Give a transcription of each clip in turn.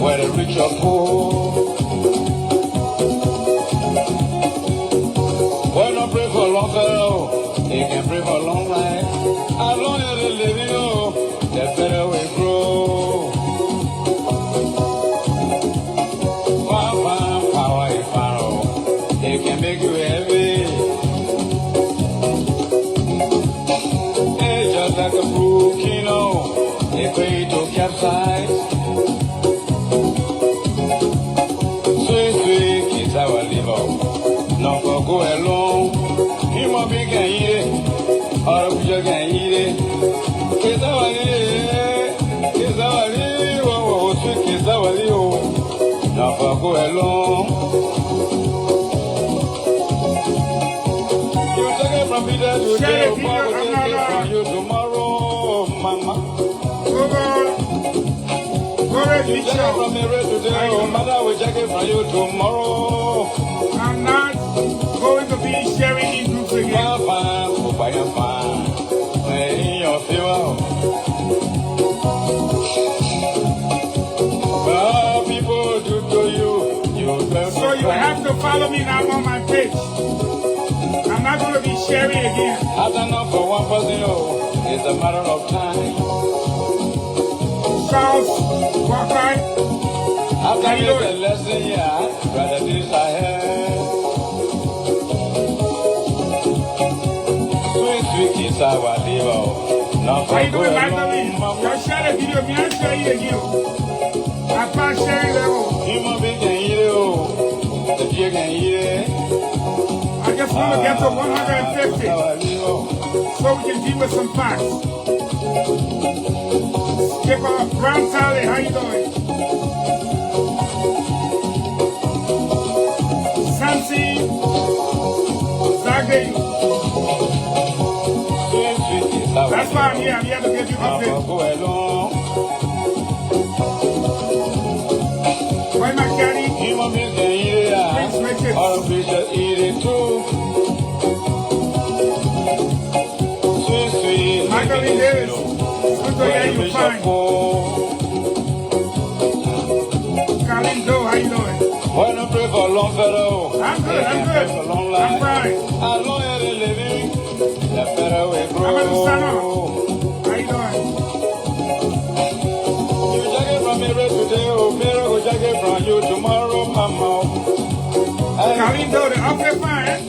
whether rich or poor. When I pray for long fellow, they can pray for long life. As long as they live, you know, the better we grow. Power is power. They can make you heavy. It's just like a brook, you know, they pray to capsize. Sweet, sweet kids, our liver. No for go alone. He won't be can eat it. Or we just can eat it. Kids, our liver. Kids, our liver. Oh, sweet kids, our liver. No for go alone. You take it from me there today. Tomorrow, take it from you tomorrow, mama. You take it from me today. Oh, mother, we take it from you tomorrow. I'm not going to be sharing in groups again. Fine. In your favor. Well, people do to you. So you have to follow me now on my page. I'm not going to be sharing again. I don't know for one person, it's a matter of time. Charles, walk right. After you a lesson, yeah, brother, this I have. Sweet kids, our liver. Not How you doing, Magdalene? Just share the video. Me, I'll share you again. I can't share it. Human being can eat it. The deer can eat it. I just want to get to 150 so we can give us some facts. Skipper Brown Tally, how you doing? Sansi Zagay. That's why I'm here. I'm here to get you updated. Why not, Caddy? Human beings can eat it. Prince Richard. All fish eat it too. Sweet. Magdalene Davis. Good to hear you fine. Colin Doe, how you doing? When I pray for long fellow, I'm good. For long life. I'm fine. As long as they living, the better we grow. I'm at the sun up. How you doing? You take it from me right today, oh, Mary will take it from you tomorrow, mama. Colin Doe, okay, fine.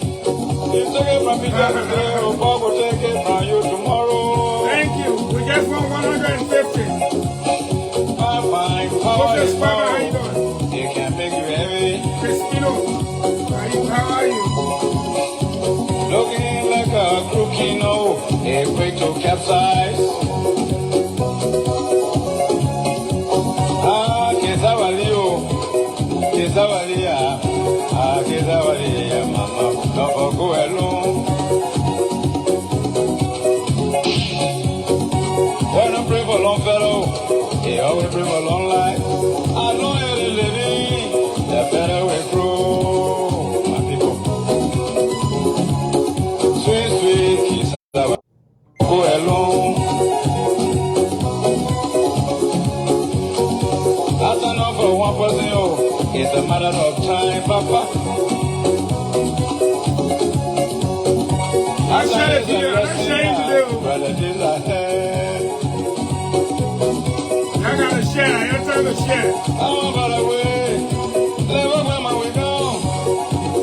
You take it from me today, oh, Bob will take it from you tomorrow. Thank you. We just want 150. Fine. Power is power. How you doing? They can make you heavy. Cristino, how are you? Looking like a crook, you know, a quick to capsize. Kezawalia, mama, don't go alone. When I pray for long fellow, they always pray for long life. As long as they living, the better we grow, my people. Sweet kids, go alone. That's enough for one person, it's a matter of time, Papa. I share it here. I share it today. Brother, this I had. I gotta share. I got time to share. Oh, by the way, never where my way down.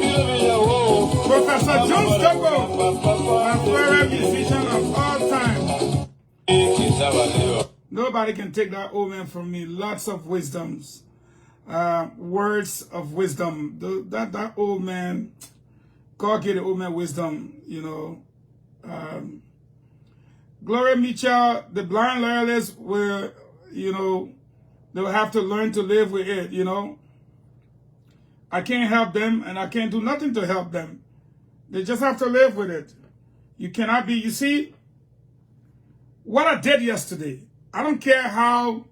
Feel me your woe. Professor John Stockwell, my favorite musician of all time. Nobody can take that old man from me. Lots of wisdoms. Words of wisdom. That old man, God gave the old man wisdom, you know. Gloria Mitchell, the blind loyalists will, you know, they'll have to learn to live with it, you know. I can't help them and I can't do nothing to help them. They just have to live with it. You cannot be, you see, what I did yesterday, I don't care how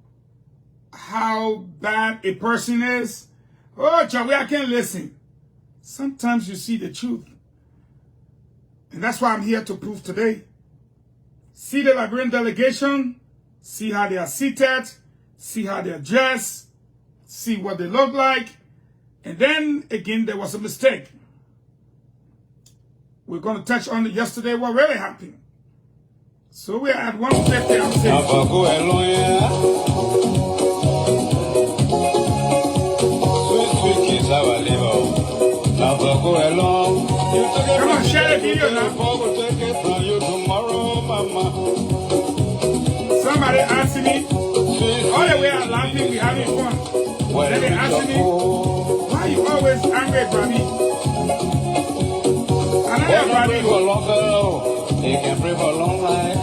bad a person is. Oh, Charlie, I can't listen. Sometimes you see the truth. And that's why I'm here to prove today. See the Liberian delegation, see how they are seated, see how they are dressed, see what they look like. And then again, there was a mistake. We're going to touch on it yesterday, what really happened. So we are at 150, I'm saying. Come on, share the video now. Somebody asked me, all the way I'm laughing, we having fun. Then they asked me, why you always angry, Bobby? And I am Bobby. They can pray for a long life. I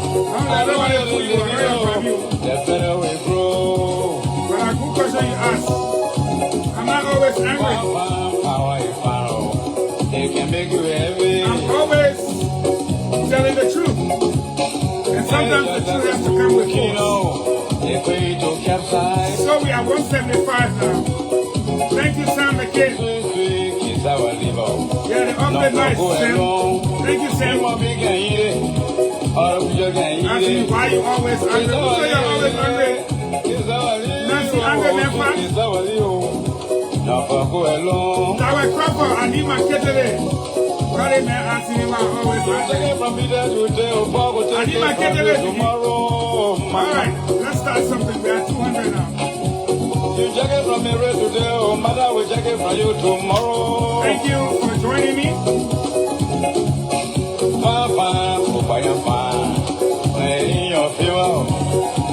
don't want to put you on Bobby. The better we grow. But a good question you ask. I'm not always angry. They can make you heavy. I'm always telling the truth. And sometimes the truth has to come with force. So we are 175 now. Thank you, Sam McKay. Yeah, the update nice, Sam. Thank you, Sam. Ask me why you always angry. Who say you're always angry? Nancy angry, man. Tower Crawford, I need my kettle. Why man asking me why I'm always angry? I need my kettle. Alright, let's start something. We are 200 now. You check it from me today, mother will check it from you tomorrow. Thank you for joining me.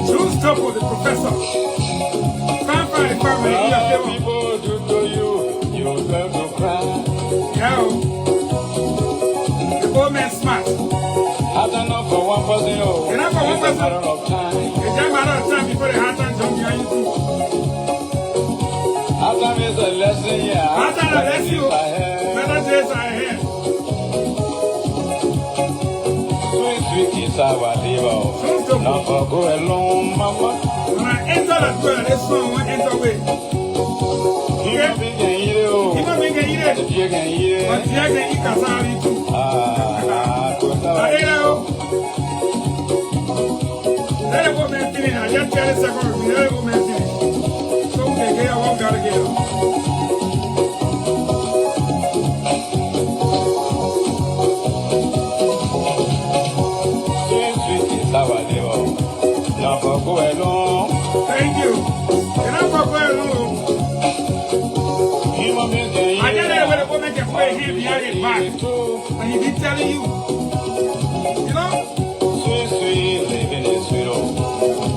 Choose Topo, the professor. People do to you, you love to cry. Yo, the old man smart. I don't know for one person, You're not for one person. It's a matter of time. It's a matter of time before the hard time jump behind you too. Hard time is a lesson, yeah. Hard time is a lesson. Better days are ahead. Sweet kids are what they are. Not for go alone, mama. When I enter that door, this song will enter away. You can eat it. You can eat it. You can eat it. But you can eat cassava too. Let it go, man, finish. I just tell the second. Let it go, man, finish. So, okay, get up, gotta get up. Thank you. Can I go along? I just know where the woman can play him behind his back. And he be telling you. You know? Sweet, living is sweet.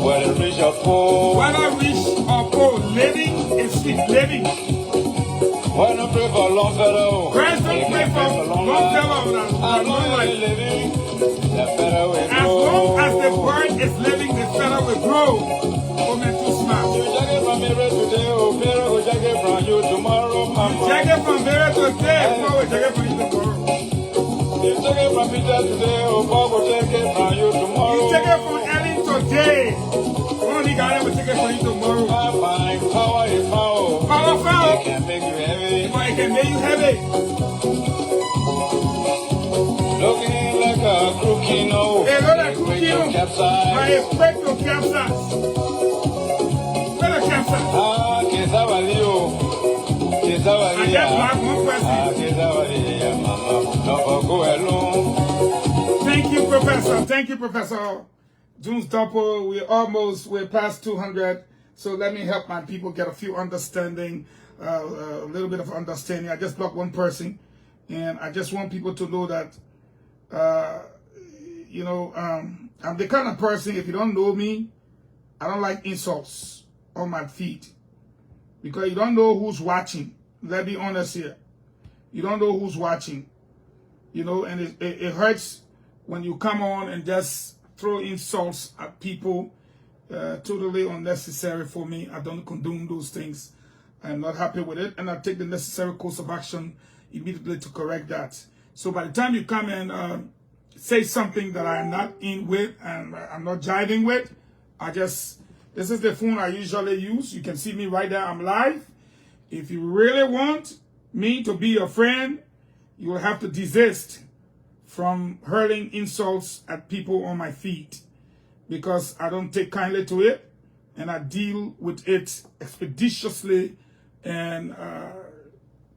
Whether rich or poor. Whether rich or poor, living is sweet. Living. When I pray for long fellow. Christ don't pray for long fellow. I'm not living. The better we as long as the bird is living, the feather will grow. Woman too smart. You check it from me today, oh, Pharaoh will check it from you tomorrow, mama. Check it from there today, Paul will check it from you tomorrow. You check it from Peter today, oh, Paul will check it from you tomorrow. You check it from Ellen today. Only God will check it from you tomorrow. Power is power. Powerful. It can make you heavy. But it can make you heavy. Looking like a crook, you know. Hey, look at crook, you know. But expect to capsize. Where the capsize? Ah, Kesavalio. I just have one question. Go alone. Thank you, Professor. Thank you, Professor. June's Double, we're past 200. So let me help my people get a few understanding, a little bit of understanding. I just blocked one person. And I just want people to know that, I'm the kind of person, if you don't know me, I don't like insults on my feed. Because you don't know who's watching. Let's be honest here. You don't know who's watching. You know, and it hurts when you come on and just throw insults at people. Totally unnecessary for me. I don't condone those things. I'm not happy with it. And I take the necessary course of action immediately to correct that. So by the time you come and say something that I'm not in with and I'm not jiving with, this is the phone I usually use. You can see me right there. I'm live. If you really want me to be your friend, you will have to desist from hurling insults at people on my feed, because I don't take kindly to it. and I deal with it expeditiously and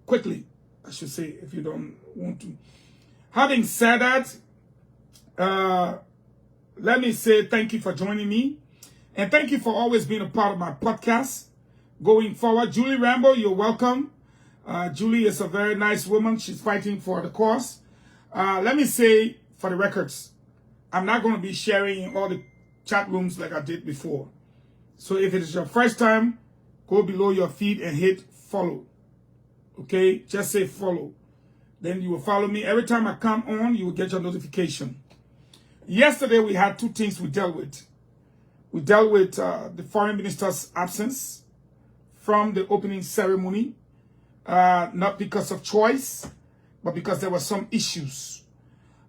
quickly, I should say, if you don't want to. Having said that, let me say thank you for joining me. And thank you for always being a part of my podcast. Going forward, Julie Rambo, you're welcome. Julie is a very nice woman. She's fighting for the cause. Let me say, for the records, I'm not going to be sharing in all the chat rooms like I did before. So if it is your first time, go below your feed and hit follow. Okay? Just say follow. Then you will follow me. Every time I come on, you will get your notification. Yesterday, we had two things we dealt with. We dealt with the foreign minister's absence from the opening ceremony, not because of choice, but because there were some issues.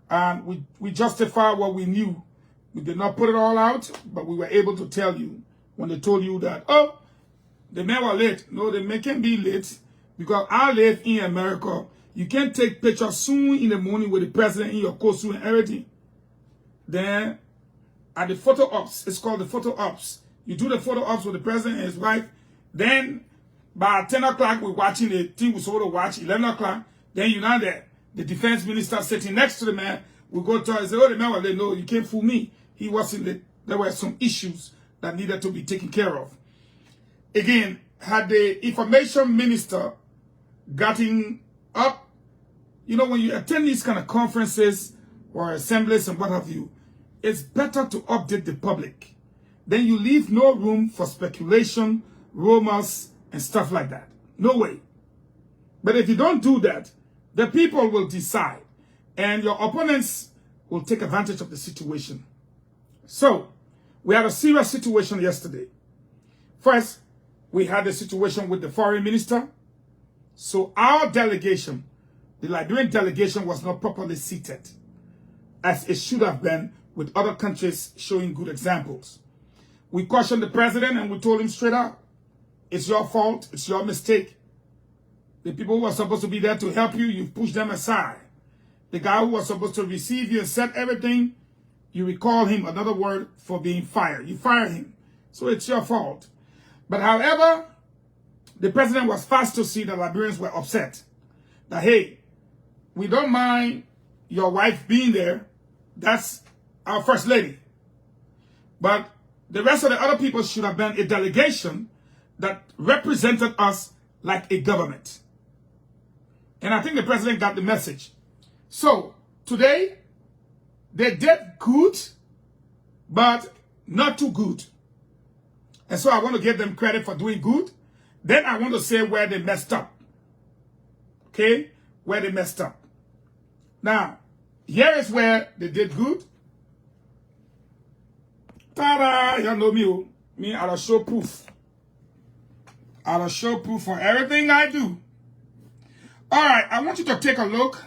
And we justified what we knew. We did not put it all out, but we were able to tell you when they told you that, oh, the men were late. No, they can't be late because I live in America. You can't take pictures soon in the morning with the president in your costume and everything. Then at the photo ops, it's called the photo ops. You do the photo ops with the president and his wife. Then by 10 o'clock, we're watching the thing we're supposed to watch, 11 o'clock. Then you're not there. The defense minister sitting next to the man will go to her and say, oh, the man was late. No, you can't fool me. He wasn't late. There were some issues that needed to be taken care of. Again, had the information minister gotten up, you know, when you attend these kind of conferences or assemblies and what have you, it's better to update the public. Then you leave no room for speculation, rumors, and stuff like that. No way. But if you don't do that, the people will decide, and your opponents will take advantage of the situation. So, we had a serious situation yesterday. First, we had a situation with the foreign minister. So our delegation, the Liberian delegation, was not properly seated, as it should have been, with other countries showing good examples. We cautioned the president and we told him straight out, it's your fault, it's your mistake. The people who are supposed to be there to help you, you push them aside. The guy who was supposed to receive you and set everything, you recall him, another word for being fired. You fire him. So it's your fault. But however, the president was fast to see that Liberians were upset. That, hey, we don't mind your wife being there. That's our first lady. But the rest of the other people should have been a delegation that represented us like a government. And I think the president got the message. So, today, they did good, but not too good. And so I want to give them credit for doing good. Then I want to say where they messed up. Okay? Where they messed up. Now, here is where they did good. Ta-da! You know me. Me, I'll show proof. I'll show proof for everything I do. All right, I want you to take a look.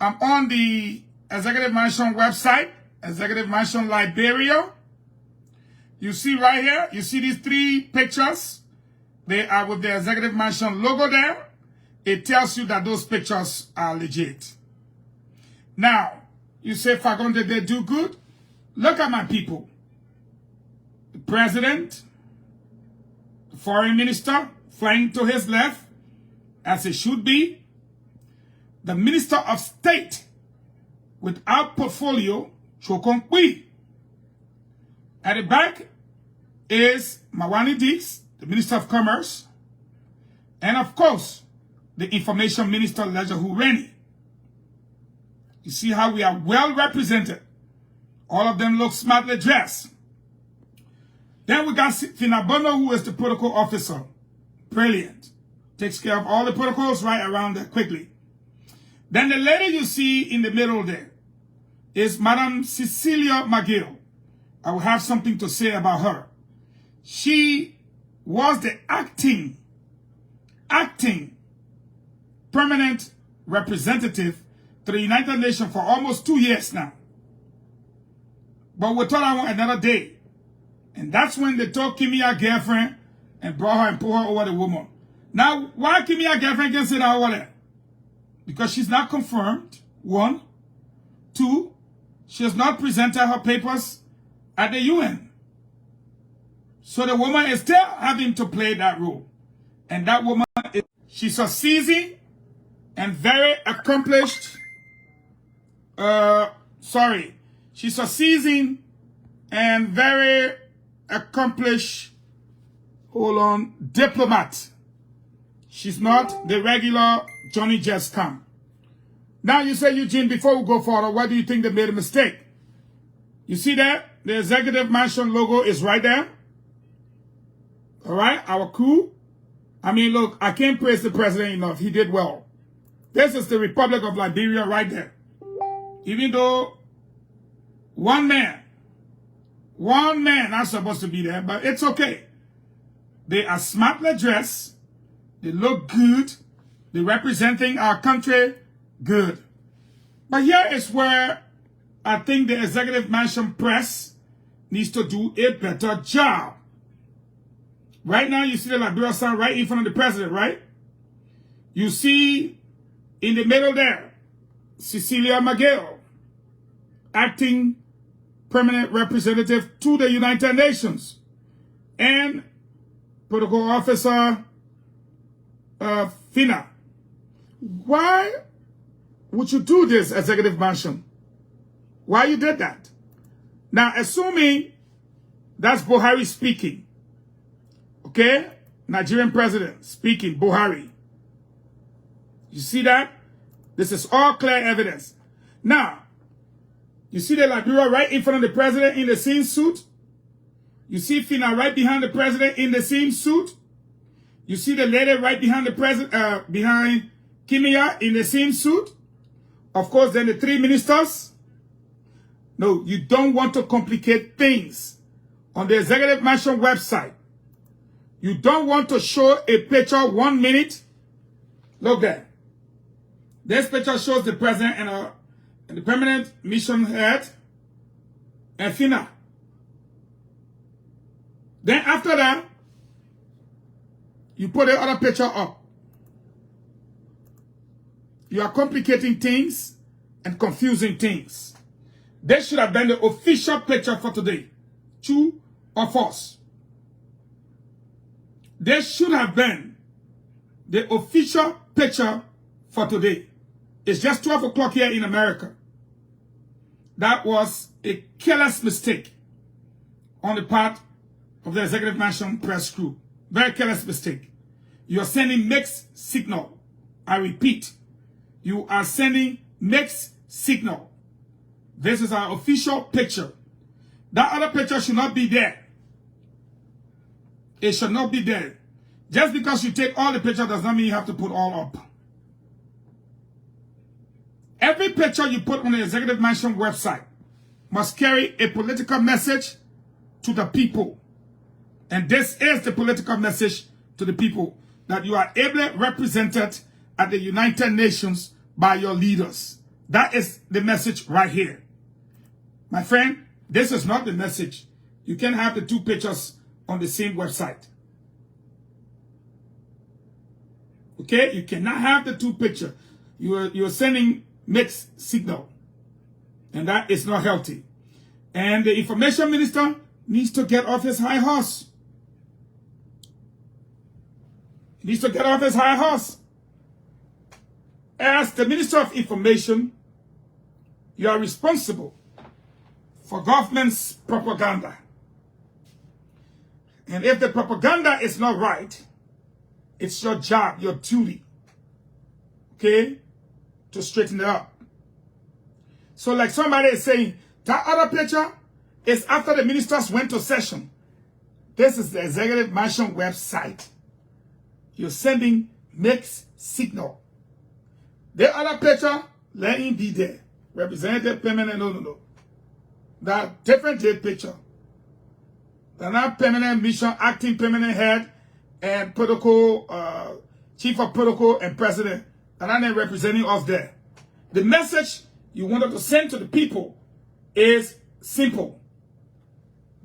I'm on the Executive Mansion website, Executive Mansion Liberia. You see right here, you see these three pictures. They are with the Executive Mansion logo there. It tells you that those pictures are legit. Now, you say, Fahngon, did they do good? Look at my people. The president, the foreign minister, flying to his left, as it should be. The minister of state, without portfolio, Chokonkwi. At the back is Mawani Dix, the Minister of Commerce, and of course, the Information Minister, Ledger Hureni. You see how we are well represented. All of them look smartly dressed. Then we got Finabono, who is the protocol officer. Brilliant. Takes care of all the protocols right around there quickly. Then the lady you see in the middle there is Madam Cecilia McGill. I will have something to say about her. She was the acting permanent representative to the United Nations for almost 2 years now. But we thought I want another day. And that's when they took Kimmy, our girlfriend, and brought her and put her over the woman. Now, why Kimmy, our girlfriend, can sit over there? Because she's not confirmed, 1. 2, she has not presented her papers at the UN. So the woman is still having to play that role. And that woman, she's a seasoned and very accomplished, she's a seasoned and very accomplished, diplomat. She's not the regular Johnny Just Come. Now you say, Eugene, before we go forward, why do you think they made a mistake? You see that? The Executive Mansion logo is right there. All right, our coup. I mean, look, I can't praise the president enough. He did well. This is the Republic of Liberia right there. Even though one man not supposed to be there, but it's okay. They are smartly dressed. They look good. They're representing our country good. But here is where I think the Executive Mansion press needs to do a better job. Right now, you see the Liberia sign right in front of the president, right? You see in the middle there, Cecilia McGill, acting permanent representative to the United Nations, and protocol officer Fina. Why would you do this, Executive Mansion? Why you did that? Now, assuming that's Buhari speaking, okay? Nigerian president speaking, Buhari. You see that? This is all clear evidence. Now, you see the Liberia right in front of the president in the same suit? You see Fina right behind the president in the same suit? You see the lady right behind the president, behind Kimia in the same suit? Of course, then the three ministers. No, you don't want to complicate things. On the Executive Mansion website, you don't want to show a picture 1 minute. Look there. This picture shows the president and the permanent mission head and Fina. Then after that, you put the other picture up. You are complicating things and confusing things. This should have been the official picture for today. True or false? This should have been the official picture for today. It's just 12 o'clock here in America. That was a careless mistake on the part of the Executive Mansion press crew. Very careless mistake. You are sending mixed signal. I repeat, you are sending mixed signal. This is our official picture. That other picture should not be there. It should not be there. Just because you take all the picture does not mean you have to put all up. Every picture you put on the Executive Mansion website must carry a political message to the people. And this is the political message to the people, that you are ably represented at the United Nations by your leaders. That is the message right here. My friend, this is not the message. You can't have the two pictures on the same website. Okay? You cannot have the two pictures. You're sending mixed signal. And that is not healthy. And the information minister needs to get off his high horse. He needs to get off his high horse. As the Minister of Information, you are responsible for government's propaganda. And if the propaganda is not right, it's your job, your duty, okay, to straighten it up. So like somebody is saying, that other picture is after the ministers went to session. This is the Executive Mansion website. You're sending mixed signal. The other picture, let him be there. Representative permanent, no. That different date picture. They're not permanent mission, acting permanent head, and protocol, chief of protocol and president. They're not representing us there. The message you wanted to send to the people is simple.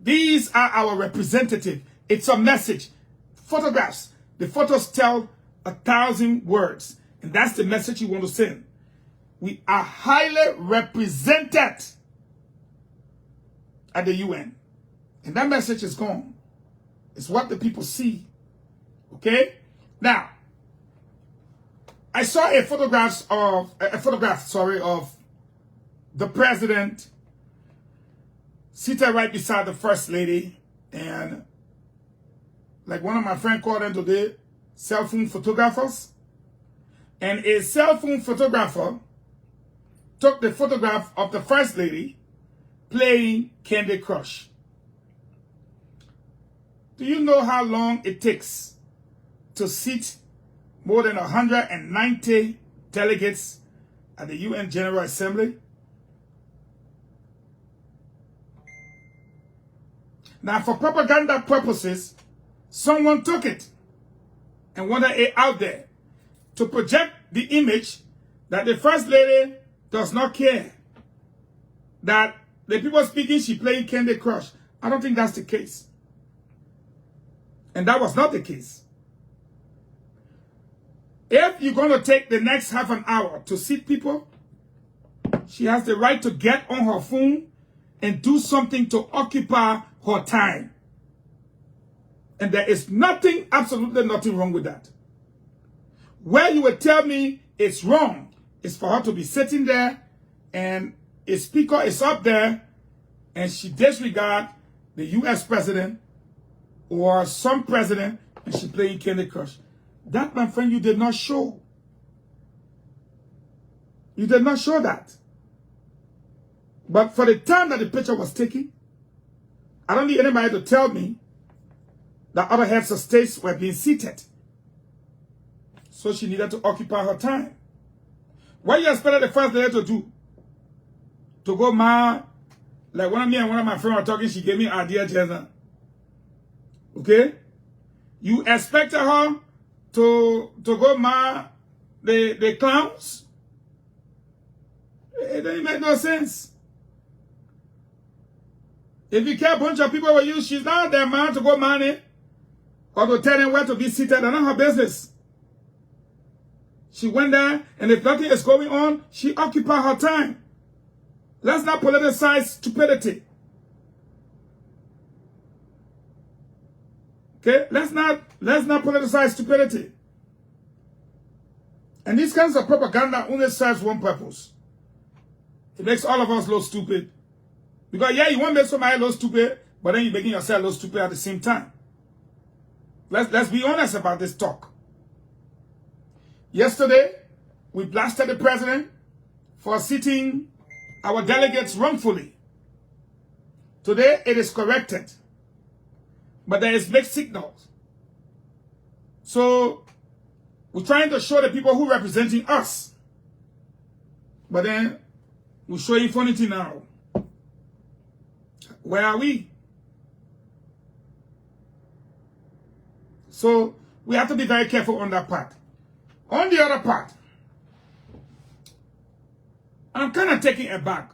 These are our representative. It's a message. Photographs. The photos tell 1,000 words. And that's the message you want to send. We are highly represented at the UN. And that message is gone. It's what the people see. Okay? Now, I saw a photograph of the president seated right beside the first lady, and like one of my friends called them today, cell phone photographers. And a cell phone photographer took the photograph of the first lady playing Candy Crush. Do you know how long it takes to seat more than 190 delegates at the UN General Assembly? Now, for propaganda purposes, someone took it and wanted it out there to project the image that the first lady does not care, that the people speaking, she playing Candy Crush. I don't think that's the case. And that was not the case. If you're going to take the next half an hour to seat people, she has the right to get on her phone and do something to occupy her time. And there is nothing, absolutely nothing wrong with that. Where you would tell me it's wrong is for her to be sitting there and a speaker is up there and she disregards the US president or some president and she playing Candy Crush. That, my friend, you did not show. You did not show that. But for the time that the picture was taken, I don't need anybody to tell me that other heads of states were being seated. So she needed to occupy her time. What you expected the first lady to do? To go mad? Like when me and one of my friends were talking, she gave me an idea, Jenna. Okay? You expected her to go mad the clowns? It didn't make no sense. If you care a bunch of people with you, she's not their man to go money or to tell them where to be seated. That's not her business. She went there, and if nothing is going on, she occupied her time. Let's not politicize stupidity. Okay? Let's not politicize stupidity. And these kinds of propaganda only serves one purpose. It makes all of us look stupid. Because, yeah, you want to make somebody look stupid, but then you're making yourself look stupid at the same time. Let's be honest about this talk. Yesterday, we blasted the president for seating our delegates wrongfully. Today, it is corrected. But there is mixed signals. So, we're trying to show the people who are representing us. But then, we're showing funny now. Where are we? So, we have to be very careful on that part. On the other part, I'm kind of taking it back.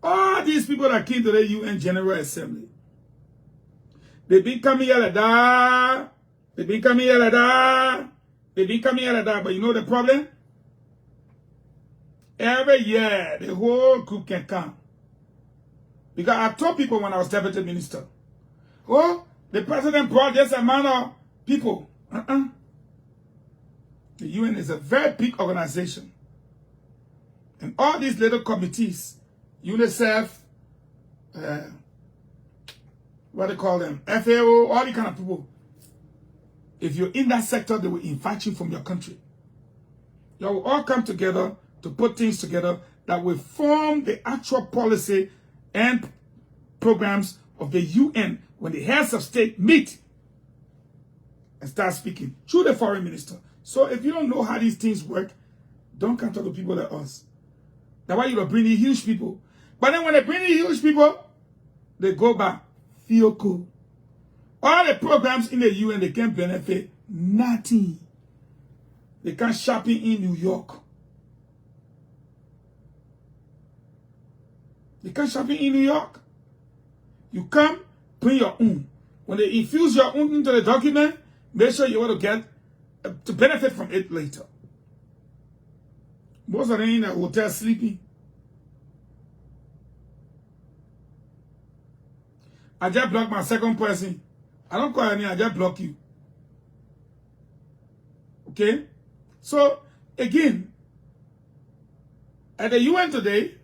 All these people that came to the UN General Assembly, they've been coming here like that, they've been coming here like that, they've been coming here like that, but you know the problem? Every year, the whole group can come. Because I told people when I was deputy minister, oh, the president brought this amount of people. The UN is a very big organization. And all these little committees, UNICEF, what do they call them? FAO, all these kind of people. If you're in that sector, they will invite you from your country. You will all come together to put things together that will form the actual policy and programs of the UN when the heads of state meet and start speaking through the foreign minister. So if you don't know how these things work, don't come talk to people like us. That's why you don't bring the huge people. But then when they bring the huge people, they go back, feel cool. All the programs in the UN, they can benefit nothing. They can't shopping in New York. They can't shopping in New York. You come, bring your own. When they infuse your own into the document, make sure you want to get to benefit from it later. Most of them in a hotel sleeping. I just blocked my second person I don't call your name, I just block you. Okay? So, again, at the UN today,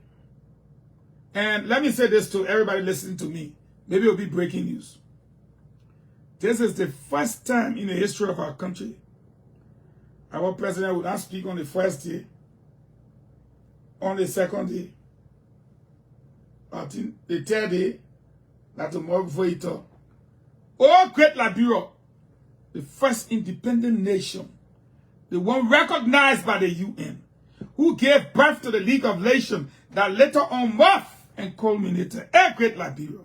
and let me say this to everybody listening to me. Maybe it'll be breaking news. This is the first time in the history of our country our president would not speak on the first day, on the second day, until the third day, not tomorrow before he talk. Oh, great Liberia, the first independent nation, the one recognized by the UN, who gave birth to the League of Nations that later on morphed and culminated. A great Liberia.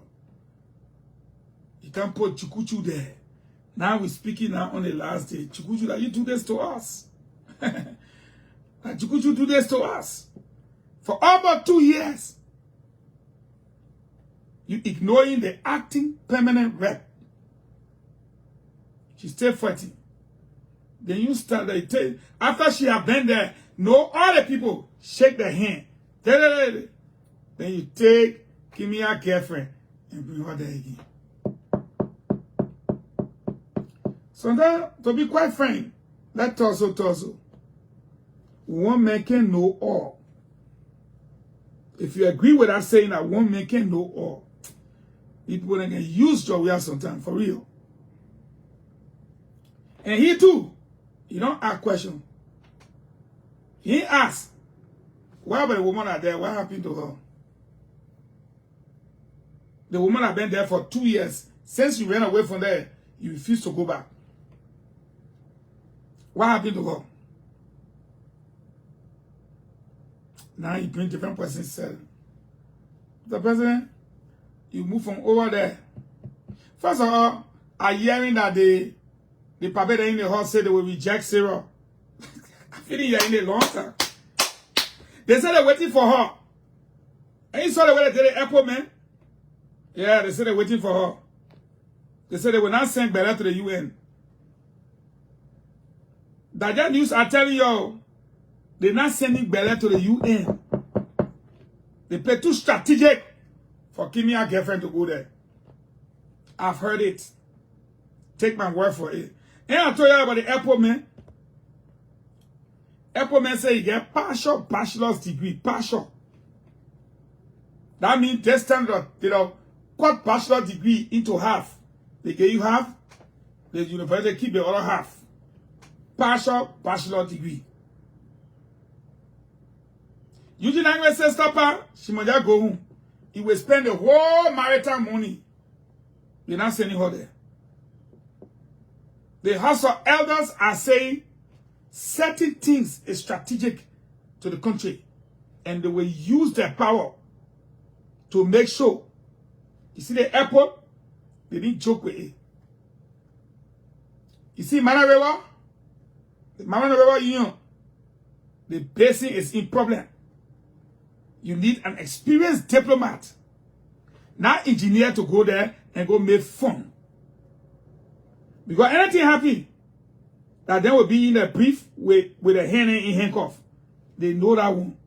You can't put Chukuchu there. Now we're speaking now on the last day. Chukuchu, that you do this to us. That Chukuchu do this to us. For almost 2 years. You ignoring the acting permanent rep. She stayed fighting. Then you start, after she have been there, know all the people, shake their hand. Then you take, give me your girlfriend, and bring her there again. So now, to be quite frank, let's also. One man can know all. If you agree with us saying that one man can know all, people can use your way sometimes, for real. And he too, he don't ask questions. He asks, why about the woman out there? What happened to her? The woman had been there for 2 years. Since you ran away from there, you refuse to go back. What happened to her? Now you bring different persons said, the president, you move from over there. First of all, I'm hearing that the people in the house said they will reject Sarah. I'm feeling you're in a long time. They said they're waiting for her. And you saw the way they did the airport, man? Yeah, they said they're waiting for her. They said they will not send Bella to the UN. That news are telling you, they're not sending Bella to the UN. They play too strategic for Kimia's girlfriend to go there. I've heard it. Take my word for it. And I told you about the airport man. Airport man say you get partial bachelor's degree. Partial. That means they stand up, cut bachelor's degree into half. They give you half. The university keep the other half. Partial bachelor's degree. Eugene says, stop, she must just go home. He will spend the whole marital money. They're not sending her there. The House of Elders are saying certain things is strategic to the country. And they will use their power to make sure. You see the airport? They didn't joke with it. You see Manarewa? The Manarewa Union. The basin is in problem. You need an experienced diplomat, not engineer, to go there and go make fun. Because anything happen, that they will be in a brief with a hand in handcuff. They know that one.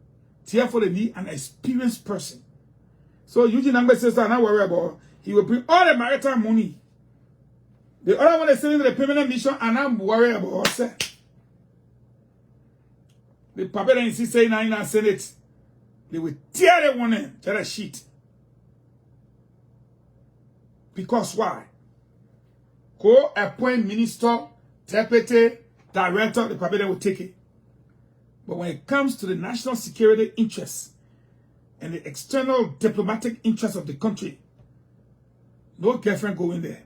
Therefore, they need an experienced person. So Eugene Angbe says, I'm not worried about. He will bring all the maritime money. The other one is sending to the permanent mission, and I'm worried about us. The paper that insist saying now in our Senate, they will tear the one in, tear the sheet. Because why? Go appoint minister, deputy, director, the paper will take it. But when it comes to the national security interests and the external diplomatic interests of the country, no girlfriend go in there.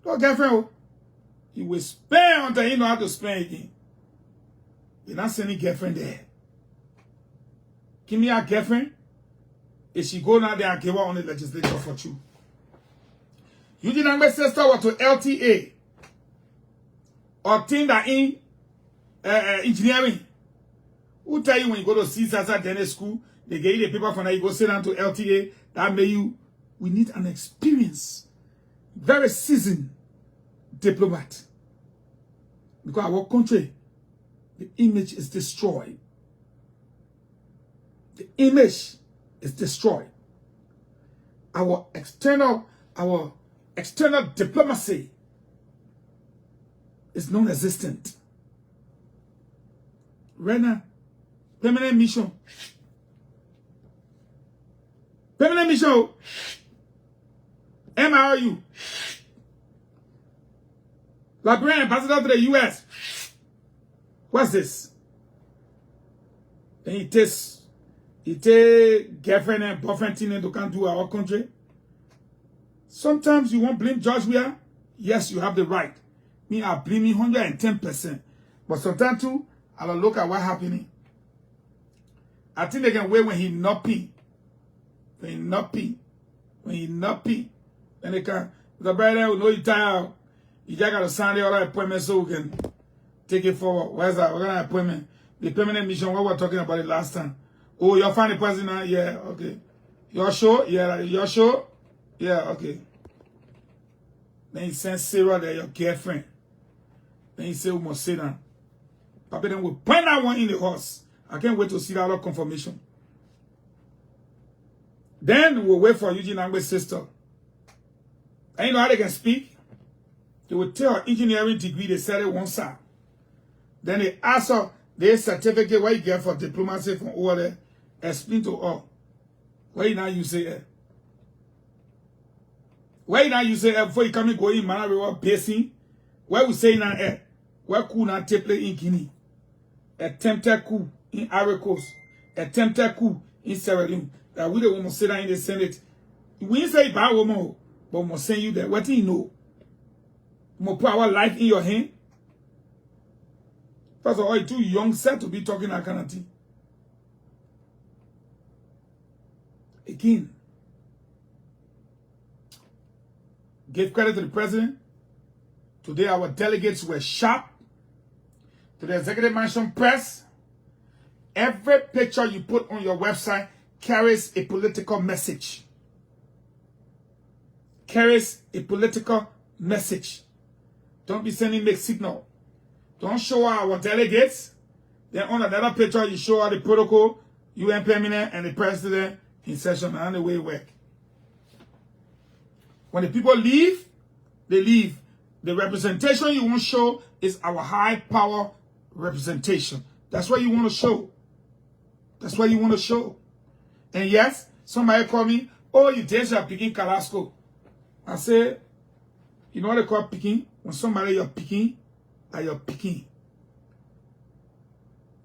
No girlfriend. He will spend until he know how to spend again. They're not sending girlfriend there. Give me a girlfriend. If she go now there and give her on the legislature for you. Eugene Angbe says to LTA. Or thing that in engineering. Who tell you when you go to CSASA Dennis School, they get you the paper from there, you go sit down to LTA. That may you. We need an experienced, very seasoned diplomat. Because our country, the image is destroyed. The image is destroyed. Our external external diplomacy is non-existent. Right now, permanent mission. Permanent mission. MRU. Liberian ambassador to the US. What's this? Then he takes girlfriend and boyfriend thing to come to our country. Sometimes you won't blame George Weah. Yes, you have the right. Me, I blame him 110%. But sometimes too, I will look at what happening. I think they can wait when he not pee. When he not pee. When he not pee. Then they can, the brother will know you tired. You just got to sign the other appointment so we can take it forward. Where's that? What kind of appointment? The permanent mission, what we were talking about it last time. Oh, you're finding the president? Yeah, okay. You're sure? Yeah, you're sure? Yeah, okay. Then he sends Sarah there, your girlfriend. Then he said, we must sit down. Papa then will point that one in the horse. I can't wait to see that other confirmation. Then we'll wait for Eugene Angbe's sister. And you know how they can speak? They will tell her engineering degree, they said it one side. Then they ask her, their certificate, what you get for diplomacy from over there, explain to her. Why you now you say it? Why you now you say it before you come and go in Malawi Basin? Why we say now it? Why could not take place in Guinea? Attempted coup in Ivory Coast. Attempted coup in Sierra Leone. That we don't want to sit down in the Senate. We ain't say bad woman, but we must send you there. What do you know? We must put our life in your hand. First of all, you're too young set to be talking that kind of thing. Again, give credit to the president. Today, our delegates were sharp. To the executive mansion press, every picture you put on your website carries a political message. Carries a political message. Don't be sending mixed signal. Don't show our delegates. Then on another picture, you show the protocol, UN permanent, and the president in session, and the way it works. When the people leave, they leave. The representation you want to show is our high power representation. That's what you want to show. That's what you want to show. And yes, somebody call me, oh, you days are picking Carrasco. I say, you know what they call picking? When somebody you're picking, are you're picking.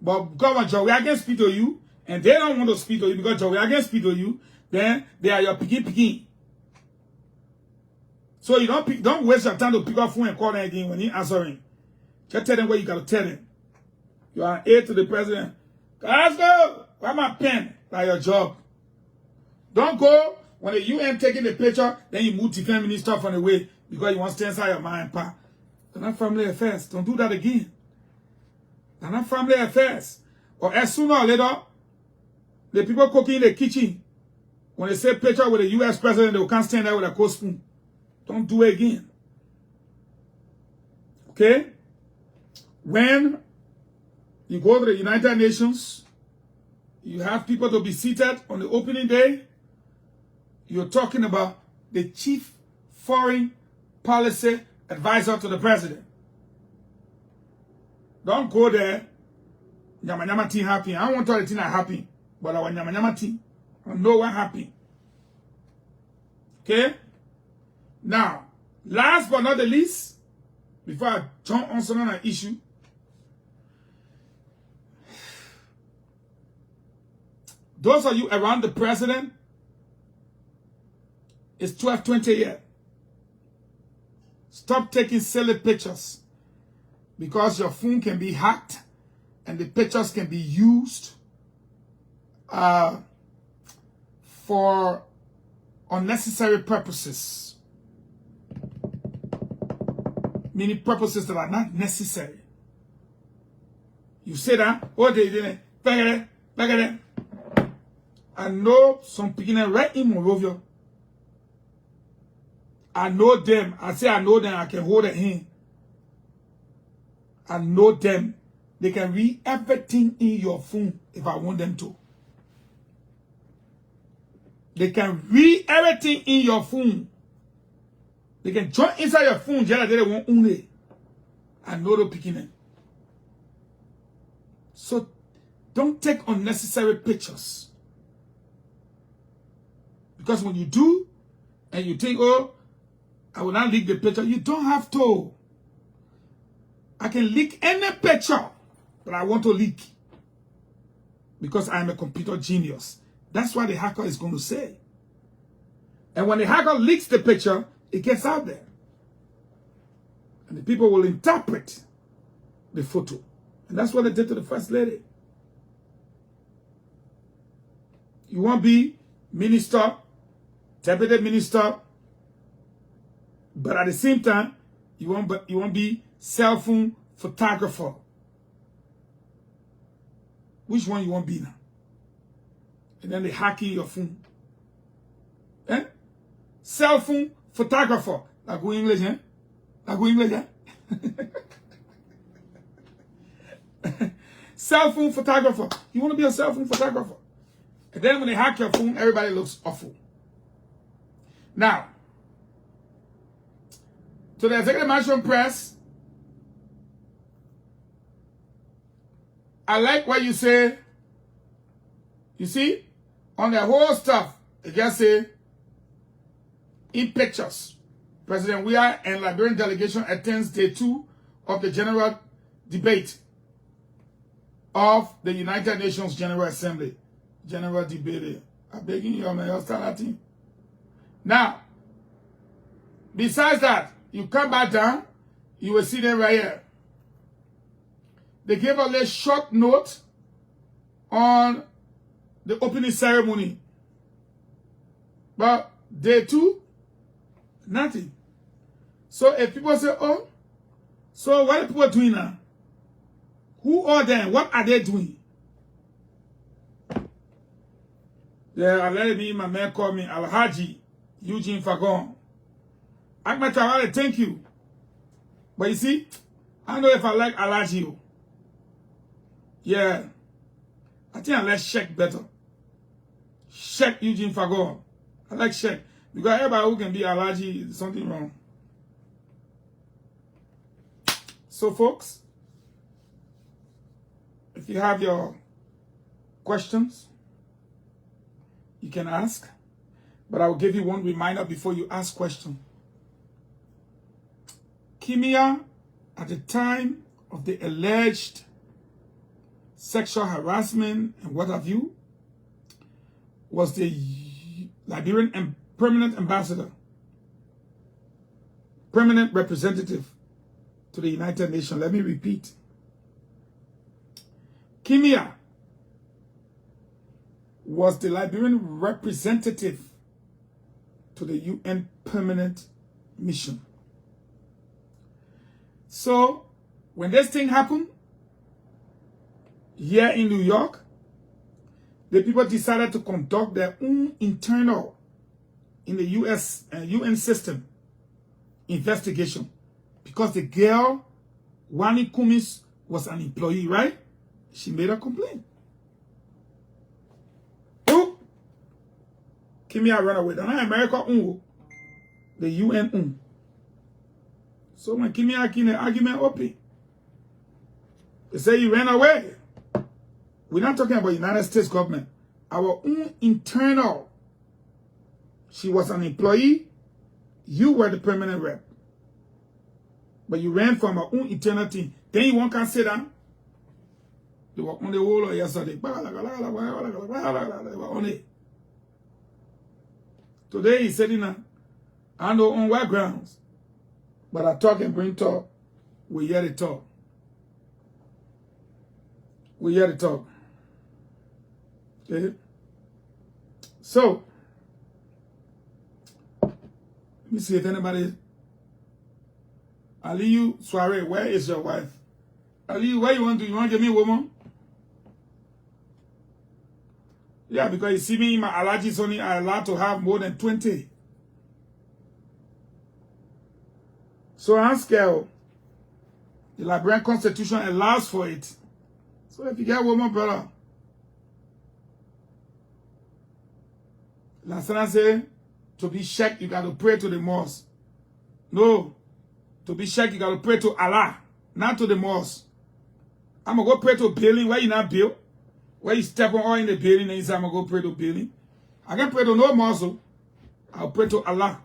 But because when Joey against speak to you, and they don't want to speak to you because Joey against speak to you, then they are your picking. So you don't waste your time to pick up phone and call them again when you're answering. Just tell them what you got to tell them. You are an aide to the president. Carrasco, where's my pen? That's your job. Don't go when the UN taking the picture, then you move defense minister from the way because you want to stay inside your mind, pa. They're not family affairs. Don't do that again. They're not family affairs. Or as sooner or later, the people cooking in the kitchen, when they say picture with the US president, they can't stand there with a cold spoon. Don't do it again. Okay? When you go to the United Nations, you have people to be seated on the opening day. You're talking about the chief foreign policy advisor to the president. Don't go there. Nyama nyama thing happen. I don't want all the thing that happen, but our nyama nyama thing. I know what happened. Okay? Now, last but not the least, before I jump on some other issue, those of you around the president, it's 12:20 here. Stop taking silly pictures because your phone can be hacked and the pictures can be used for unnecessary purposes. Meaning purposes that are not necessary. You say that, oh, they didn't. Back at it. I know some beginning right in Monrovia. I know them. I say I know them. I can hold a hand. I know them. They can read everything in your phone if I want them to. They can read everything in your phone They can join inside your phone just like they want only. I know the picking. So don't take unnecessary pictures. Because when you do, and you think, oh, I will not leak the picture, you don't have to. I can leak any picture that I want to leak. Because I am a computer genius. That's what the hacker is going to say. And when the hacker leaks the picture, it gets out there. And the people will interpret the photo. And that's what they did to the First Lady. You want to be minister, deputy minister, but at the same time, you want to be cell phone photographer. Which one you want to be now? And then they hacking your phone. Eh? Cell phone photographer. Like go English, eh? Like go English, eh? Cell phone photographer. You want to be a cell phone photographer. And then when they hack your phone, everybody looks awful. Now, to the Executive Mansion Press, I like what you say. You see, on the whole stuff, it just say, in pictures, President Weah and Liberian delegation attends day 2 of the general debate of the United Nations General Assembly. General debate. I beg you, man, start Latin. Now, besides that, you come back down, you will see them right here. They gave a little short note on the opening ceremony. But day 2, nothing. So if people say, oh, so what are people doing now? Who are them? What are they doing? Yeah, I let me, my man call me Alhaji Eugene Fahngon. Akmatawale, thank you. But you see, I don't know if I like Alhaji. Yeah. I think I like Sheikh better. Sheikh Eugene Fahngon. I like Sheikh. Because everybody who can be Alhaji, is something wrong. So folks, if you have your questions, you can ask. But I will give you one reminder before you ask question. Kimia, at the time of the alleged sexual harassment and what have you, was the Liberian permanent ambassador, permanent representative to the United Nations. Let me repeat. Kimia was the Liberian representative to the UN permanent mission. So, when this thing happened, here in New York, the people decided to conduct their own internal, in the UN system, investigation. Because the girl, Wani Kumis, was an employee, right? She made a complaint. Oh! Kimia ran away. Then America, the UN, So when Kimia kine argument open, they say you ran away. We're not talking about United States government. Our own internal. She was an employee. You were the permanent rep. But you ran from our own internal team. Then you won't can sit down. They were on the wall yesterday. They were on it. Today he's sitting on know on what grounds. But I talk and bring talk. We hear the talk. We hear the talk. Okay? So, let me see if anybody... Aliyu Soiree, where is your wife? Aliyu, where you want to? You want to give me a woman? Yeah, because you see me, my allergies only are allowed to have more than 20. So I'm scared. The Liberian Constitution allows for it. So if you get a woman, brother, last time I say, to be checked, you got to pray to the mosque. No. To be checked, you got to pray to Allah, not to the mosque. I'm going to go pray to building where you not built. Where you step on all in the building and you say, I'm going to go pray to building. I can pray to no mosque. I'll pray to Allah.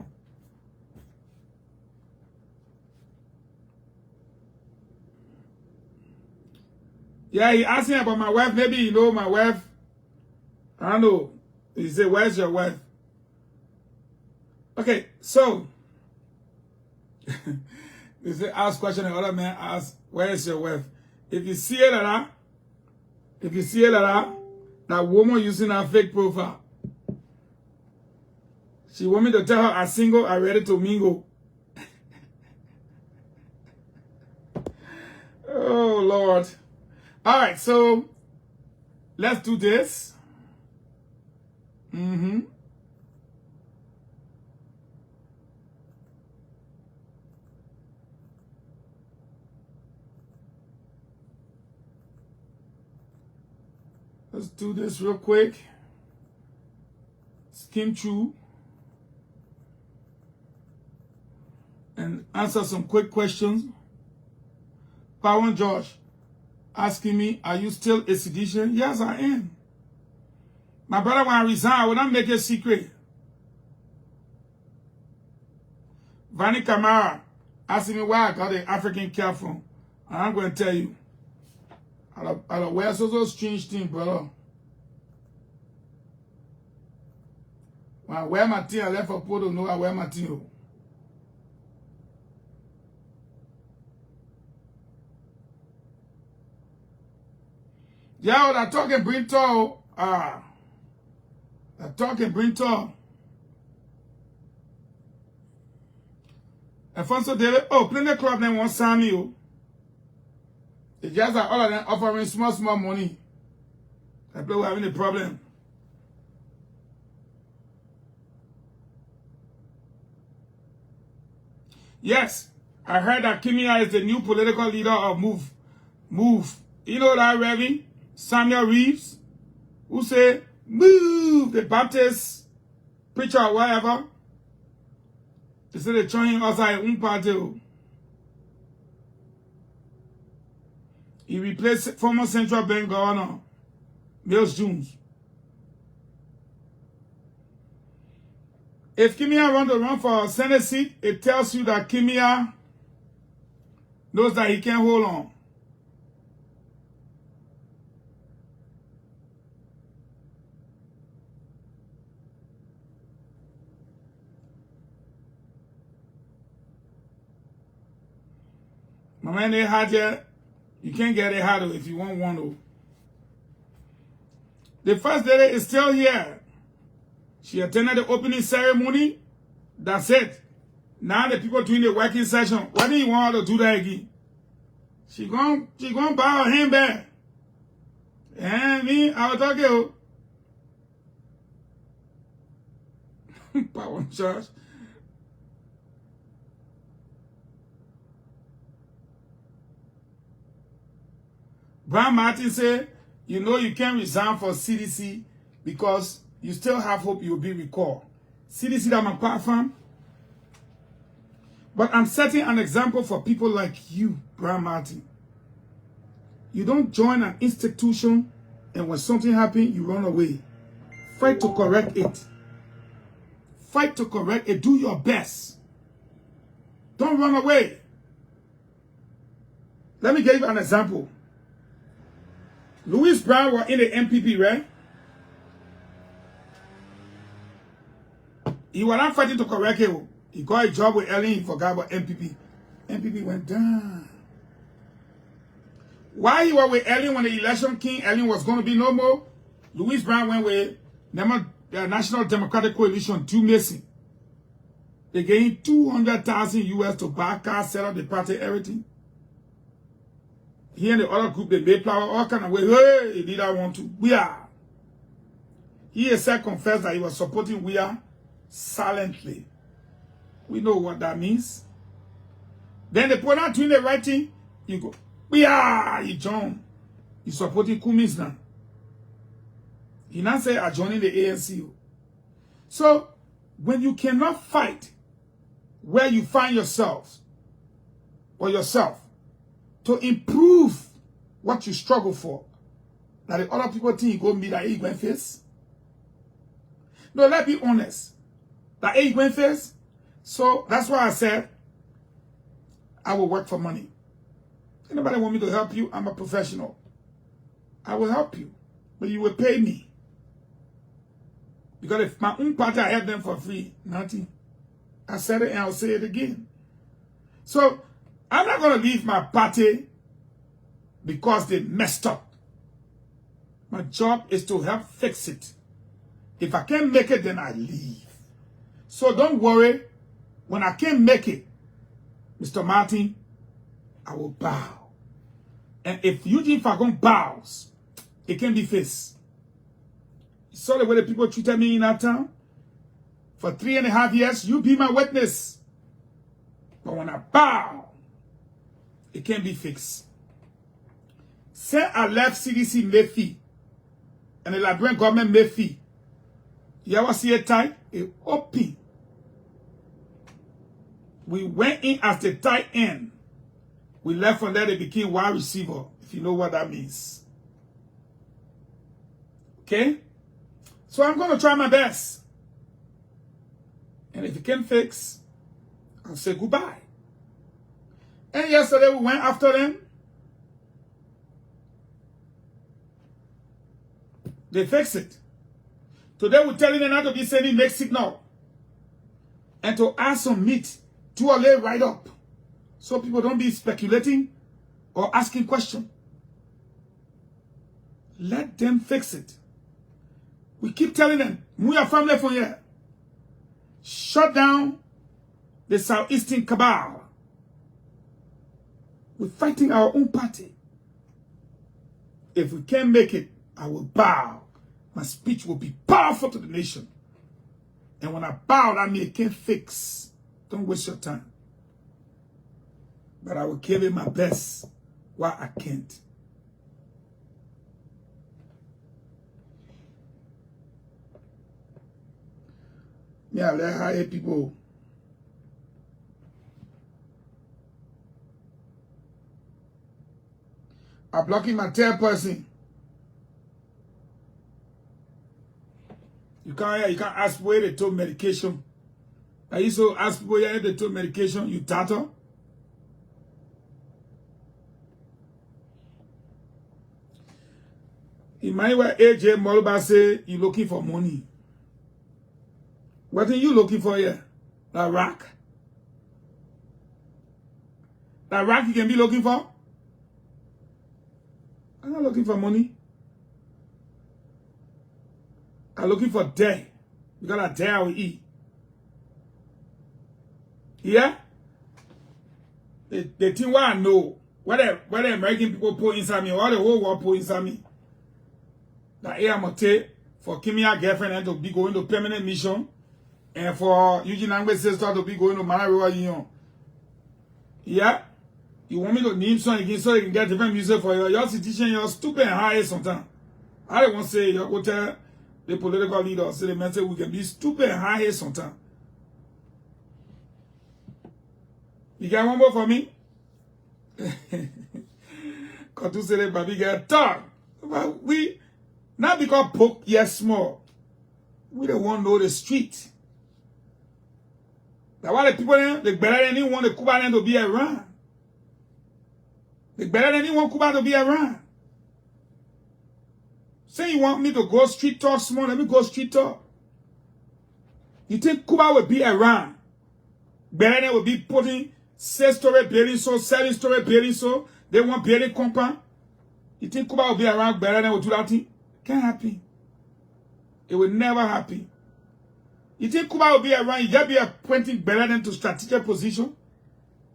Yeah, he asked me about my wife. Maybe you know my wife. I don't know. He said, where's your wife? Okay, so they say ask question, the other man asks, where is your wife? If you see it that woman using her fake profile, she want me to tell her I'm single, I'm ready to mingle. Oh Lord. Alright, so let's do this. Let's do this real quick. Skim through and answer some quick questions. Fahngon George asking me, are you still a sedition? Yes, I am. My brother, when I resign, I will not make a secret. Vanny Kamara asking me where I got the African cap from. And I'm going to tell you. I don't wear so strange thing, brother. When I wear my thing, I left for people to know I wear my thing. Yeah, that talking bring tall. That talking bring tall. Alfonso David, oh, Plenty Club then won't sign me. It's just that all of them offering small money. That people having a problem. Yes, I heard that Kimia is the new political leader of Move. You know that, Reverend Samuel Reeves, who say, move, the Baptist preacher or whatever. They say they're trying him outside one party. He replaced former Central Bank Governor, Mills Jones. If Kimia wants to run for a Senate seat, it tells you that Kimia knows that he can't hold on. My man, they had yet. You can't get it harder if you want one to. The first lady is still here. She attended the opening ceremony. That's it. Now the people doing the working session. Why do you want her to do that again? She gonna buy her handbag. And me, I was talking. Power charge. Brian Martin said, you know you can't resign for CDC because you still have hope you'll be recalled. CDC that I'm quite from. But I'm setting an example for people like you, Brian Martin. You don't join an institution and when something happens, you run away. Fight to correct it. Fight to correct it. Do your best. Don't run away. Let me give you an example. Louis Brown was in the MPP, right? He was not fighting to correct it. He got a job with Ellen, he forgot about MPP. MPP went down. While he was with Ellen when the election came, Ellen was going to be no more. Louis Brown went with the National Democratic Coalition, 2 Mason. They gave him $200,000 US to buy cars, set up the party, everything. He and the other group, they made power all kind of way. Hey, he did I want to. We are. He himself confessed that he was supporting We Are silently. We know what that means. Then they put out doing the right thing. You go, We Are. He joined. He's supporting Kumis now. He now say, I joining the ANC. So, when you cannot fight where you find yourselves or yourself to improve what you struggle for, that the other people think you go meet that you going face. No, let's be honest. That you going face. So that's why I said I will work for money. Anybody want me to help you? I'm a professional. I will help you, but you will pay me. Because if my own party, I help them for free, nothing. I said it and I'll say it again. So I'm not going to leave my party because they messed up. My job is to help fix it. If I can't make it, then I leave. So don't worry. When I can't make it, Mr. Martin, I will bow. And if Eugene Fahngon bows, it can be fixed. You saw the way the people treated me in that town? For 3.5 years, you be my witness. But when I bow, it can be fixed. Say I left CDC Mayfi and the Liberian government Mayfi. You ever see a tie? It open. We went in as the tight end. We left from there, they became wide receiver, if you know what that means. Okay? So I'm going to try my best. And if you can fix, I'll say goodbye. And yesterday we went after them. They fixed it. Today we're telling them not to be sending make signal. And to add some meat to a lay right up. So people don't be speculating or asking questions. Let them fix it. We keep telling them, move your family from here. Shut down the Southeastern cabal. We're fighting our own party. If we can't make it, I will bow. My speech will be powerful to the nation. And when I bow, that means it can't fix. Don't waste your time. But I will give it my best while I can't. Yeah, let hire people. I'm blocking my third person. You can't ask where they took medication. I used to ask people where they took medication. You tatter. In my way, AJ Moluba say you looking for money. What are you looking for here? That rack. That rack you can be looking for? I'm not looking for money. I'm looking for day. Because that day I will eat. Yeah? The thing what I know, what the American people put inside me, what the whole world put inside me, that I am a take for Kimia girlfriend and to be going to permanent mission, and for Eugene and sister to be going to Malaria Union. Yeah? You want me to name something again so you can get different music for your situation, you're stupid and high sometimes. I don't want to say you go tell the political leaders, say the men say we can be stupid and high sometimes. You got one more for me? Cause to say the baby get talk. But we not because poke yes small. We don't want to know the street. That's why the people there, they better than anyone the Cuba to be around. They better than anyone Cuba to be around. Say you want me to go street talk small, let me go street talk. You think Cuba will be around? Better than will be putting 6-story building so, 7-story building so, they want building compound. You think Cuba will be around better than will do that thing? Can't happen. It will never happen. You think Cuba will be around, you just be appointing better than to strategic position?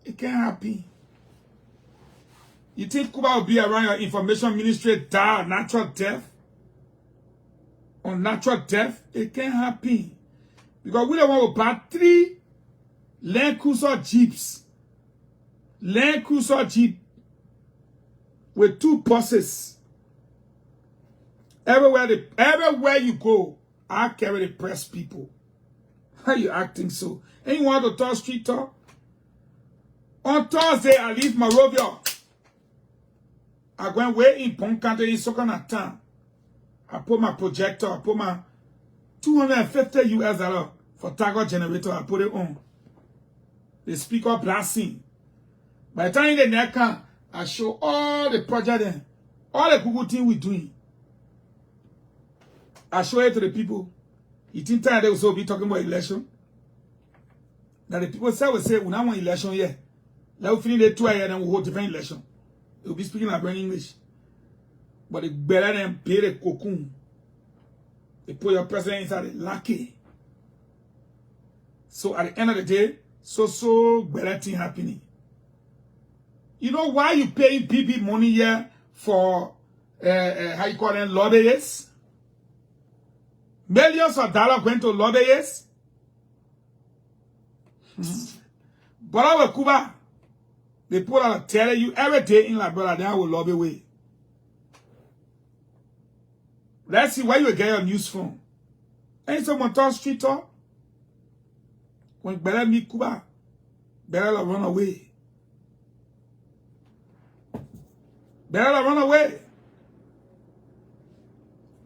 It can't happen. You think Cuba will be around your information ministry die natural death? On natural death? It can't happen. Because we don't want to buy 3 Land Cruiser Jeeps. Land Cruiser Jeep with 2 buses. Everywhere you go, I carry the press people. Why you acting so? Ain't you want to talk street talk? On Thursday, I leave Monrovia. I went way in Pong Country in Sokana town. I put my projector, I put my $250 US for Fahngon generator, I put it on. The speaker blasting. By the time they neck I show all the project then, all the Google thing we doing. I show it to the people. You think they will also be talking about election? Now the people say, we don't want election yet. Let us finish the 2 years and we'll hold different election. They will be speaking like English. But it's better than pay the cocoon. They put your president inside the lackey. So at the end of the day, so better thing happening. You know why you paying people money here for how you call them lobbyists? Millions of dollars went to lobbyists. But over Cuba, they put out telling you every day in Liberia they will lobby way. Let's see where you get your news from. Ain't someone talk street talk? When better meet Cuba, better run away. Better run away.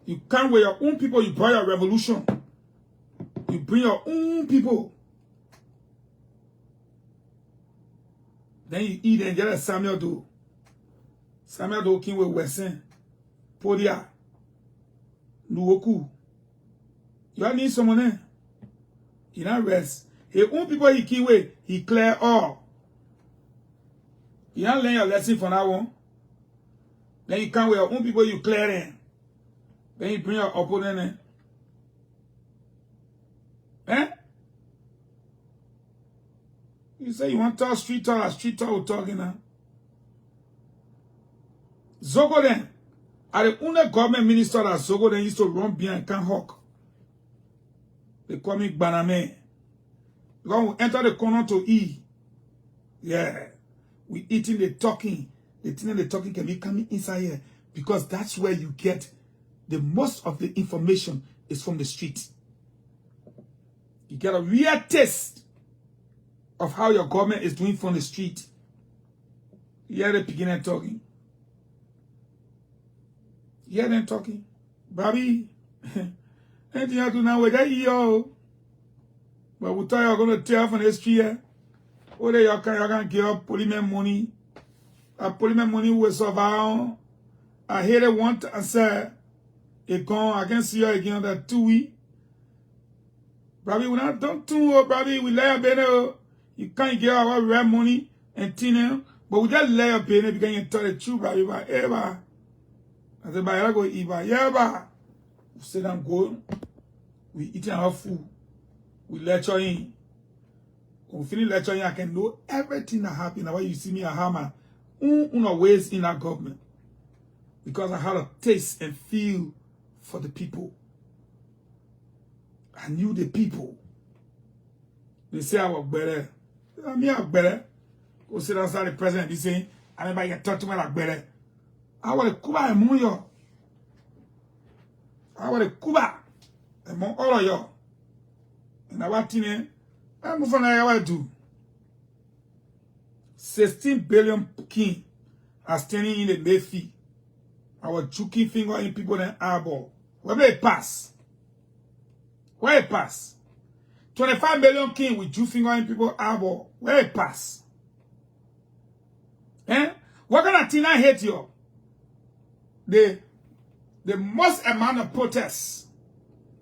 You come with your own people, you bring your revolution. You bring your own people. Then you eat and get a Samuel Doe. Samuel Doe came with Wesson, Podia, Nuoku. You need someone there. He not rest. His own people he came with, he clear all. You don't learn your lesson for now on. Then you come with your own people, you clear them. Then you bring your opponent in. Eh? You say you want to talk street talk we're talking now. Zogo then. At the only government minister that Zogo then used to run behind Can Hawk. They call me Baname. Because we enter the corner to eat. Yeah. We eating the talking. The thing the talking can be coming inside here. Because that's where you get the most of the information is from the street. You get a real taste of how your government is doing from the street. You hear the beginning talking. You hear them talking. Baby, anything you do now with that yo. But we thought you were going to tear from the street here. Oh, they you can give up polymer money. A polymer money will survive. I hear it once and say, it gone, I can see you again that 2 weeks. Baby, we not done too, baby, we lay a better. You can't get our real money and thin, but we just lay a penny because you tell the truth, baby. But ever, I said, "But I go eat, but yeah, we sit down, go. We eating our food. We lecture in. When we finish lecturing, I can know everything that happened. Now you see me a hammer, ways in that government, because I had a taste and feel for the people. I knew the people. They say I was better. I mean, I'm better. Go sit outside the president be saying, I remember you talk to me like better. I was a Cuba among you. I was a Cuba among all of you. And I was thinking, I'm from there, do. 16 billion king are standing in the Mayfi. I was choking finger in people in eyeball. Where it pass? Where it pass? 25 million king with two finger in people eyeball. Where it pass? Eh? What kind of thing I hate you? The most amount of protests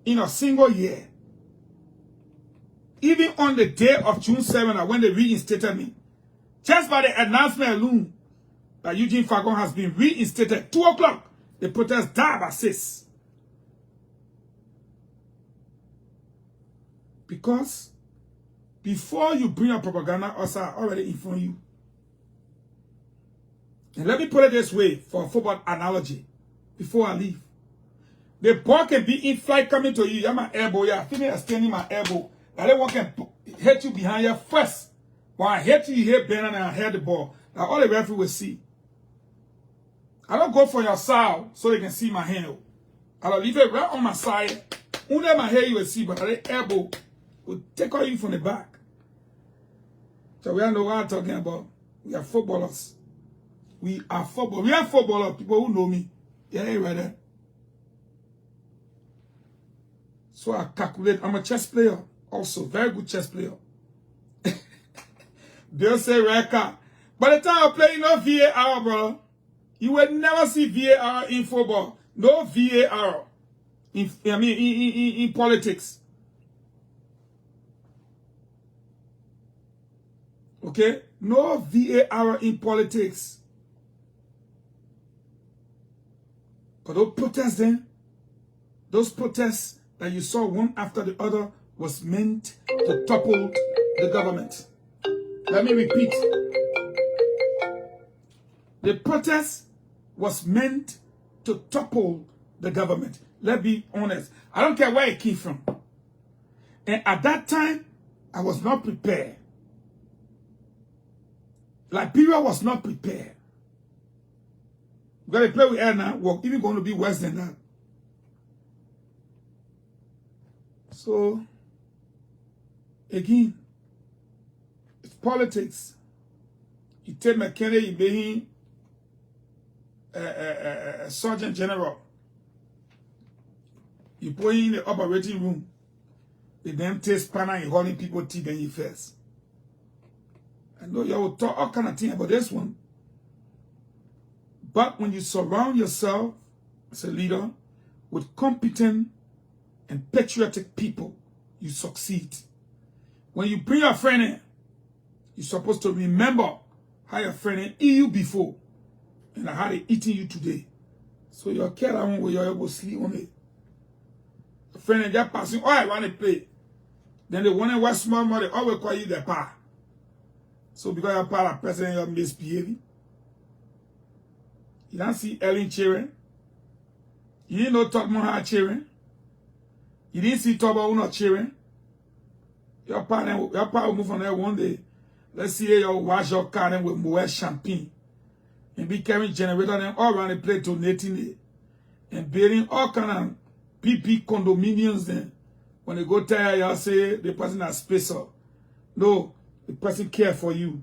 in a single year. Even on the day of June 7th, when they reinstated me, just by the announcement alone that Eugene Fahngon has been reinstated, 2 o'clock, the protest died by 6. Because before you bring your propaganda, also I already informed you. And let me put it this way for a football analogy before I leave. The ball can be in flight coming to you. You're my elbow. You're feeling extending my elbow. Now that one can hit you behind you first. When I hit you, you hit Ben and I hit the ball. Now all the referee will see. I don't go for your side so they can see my hand. I don't leave it right on my side. Only my hair you will see, but I elbow. will take on you from the back. So we all know what I'm talking about. We are footballers. We are football. We are footballers. People who know me. Yeah, right there. So I calculate. I'm a chess player. Also, very good chess player. They'll say record. By the time I play, no VAR, bro. You will never see VAR in football. No VAR. In politics. Okay? No VAR in politics. But those protests then, those protests that you saw one after the other was meant to topple the government. Let me repeat. The protest was meant to topple the government. Let's be honest. I don't care where it came from. And at that time, I was not prepared. Liberia was not prepared. We're going to play with air now. We're even going to be worse than that. So, again, it's politics. You take McKinney, you be him a sergeant general. You put him in the operating room. The damn take spanner and holding people teeth and you first. I know you will talk all kind of things about this one. But when you surround yourself as a leader with competent and patriotic people, you succeed. When you bring your friend in, you're supposed to remember how your friend eat you before and how they eating you today. So your care that one where you're able to sleep on it. A friend and just passing, oh, I want to play. Then the one that was small money always call you the pa. So because you're part of president, you're misbehaving. You don't see Ellen cheering. You didn't know Tottenham cheering. You didn't see Toba not cheering. Your partner will move on there one day. Let's see you wash your car and with more champagne. And be carrying generator and all around the place donating it. And building all kind of PP condominiums then. When they go tire, y'all say the person has space up. No, the person care for you.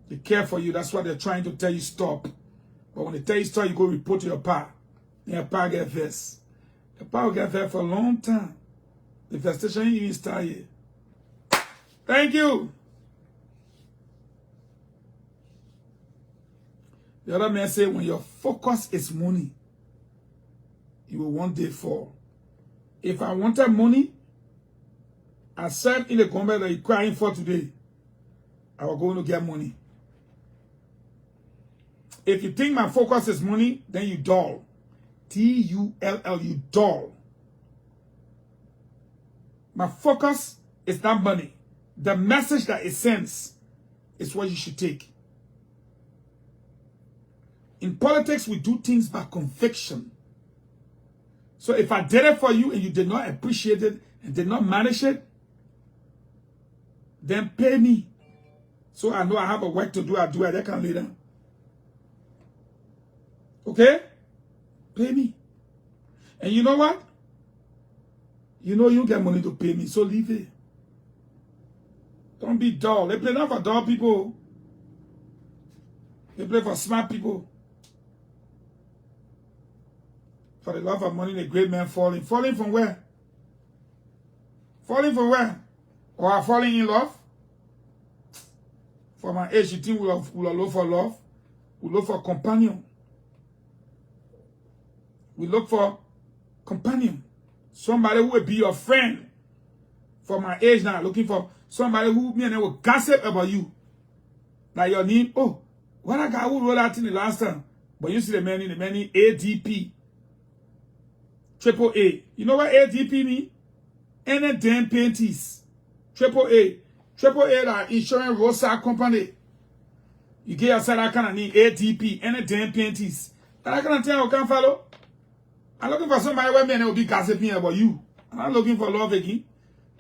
They care for you. That's why they're trying to tell you stop. But when they tell you stop, you go report to your pa. And your pa get vexed. Your pa will get vexed for a long time. The infestation ain't even start yet. Thank you. The other man said, when your focus is money, you will one day fall. If I wanted money, I said in the comment that you're crying for today, I was going to get money. If you think my focus is money, then you dull. T-U-L-L, you dull. My focus is not money. The message that it sends is what you should take. In politics, we do things by conviction. So if I did it for you and you did not appreciate it and did not manage it, then pay me. So I know I have a work to do. I do it. I can later. Okay? Pay me. And you know what? You know you get money to pay me, so leave it. Don't be dull. They play not for dull people. They play for smart people. For the love of money, the great man falling. Falling from where? Falling from where? Or are falling in love? For my age, you think we'll look for love? We look for companion. We look for companion. Somebody who will be your friend. For my age now, looking for somebody who me and they will gossip about you. Like your name. Oh, what a guy who wrote that in the last time. But you see the man ADP. Triple A. You know what ADP mean? Any damn panties. Triple A. Triple A that insurance roadside company. You get yourself that kind of name ADP. Any damn panties. That kind of thing I can't follow. I'm looking for somebody where men will be gossiping about you. I'm not looking for love again.